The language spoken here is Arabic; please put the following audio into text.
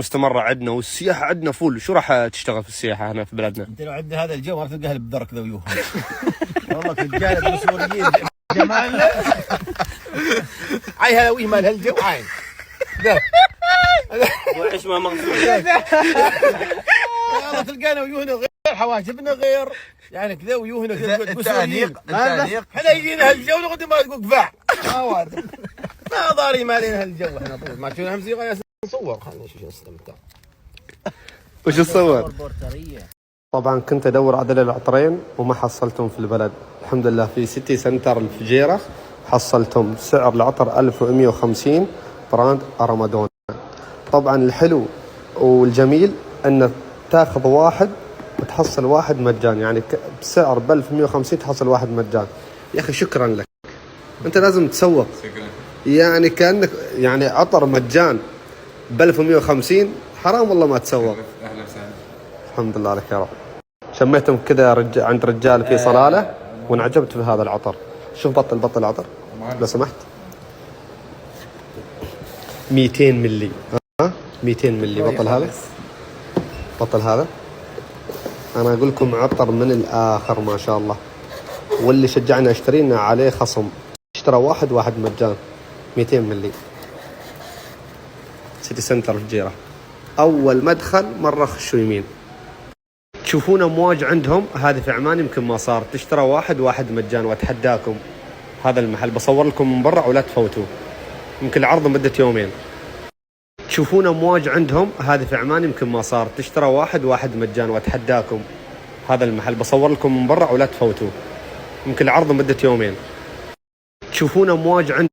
مستمرة عندنا والسياحة عندنا فول. شو راح تشتغل في السياحة هنا في بلدنا؟ انت لو عندنا هذا الجو ما تلقاه بدرك ذا ويوه. والله رجال سوريين جمال عاي هلاوي مال هالجو عاين وعيش ما مغزول. والله تلقانا ويوهنا غير، حواجبنا غير، يعني كذا ويوهنا كذا. التأنيق احنا يجينا هالجو نقعد ما تقول قفع. ما ضاري ما لنا هالجو احنا طول ما تشوفنا موسيقى يا نصور. خلينا نشوف نستمتع. وش تصور؟ طبعا كنت ادور على العطرين وما حصلتهم في البلد. الحمد لله في سيتي سنتر الفجيرة حصلتهم. سعر العطر 1150 براند ارمادون. طبعا الحلو والجميل ان تاخذ واحد وتحصل واحد مجان، يعني بسعر ب 1150 تحصل واحد مجان. يا اخي شكرا لك، انت لازم تسوق. يعني كانك يعني عطر مجان ب 1150، حرام والله ما تسوق. اهلا وسهلا. الحمد لله لك يا رب. شميتهم كذا عند رجال في صلاله وانعجبت في هذا العطر. شوف بطل العطر لو سمحت. 200 ملي. 200 ملي بطل هذا. بطل هذا انا اقول لكم عطر من الاخر ما شاء الله. واللي شجعنا اشترينا عليه خصم، اشترى واحد مجان. 200 ملي سيتي سنتر الجيرة. اول مدخل مره خشوا يمين تشوفون امواج عندهم. هذه في عمان يمكن ما صار، تشترى واحد مجان. واتحداكم هذا المحل بصور لكم من برا ولا تفوتوا، يمكن العرض مدة يومين. تشوفون امواج عندهم. هذه في عمان يمكن ما صار، تشترى واحد مجان. واتحداكم هذا المحل بصور لكم من برا ولا تفوتوا، يمكن العرض مدة يومين. تشوفون امواج عندهم.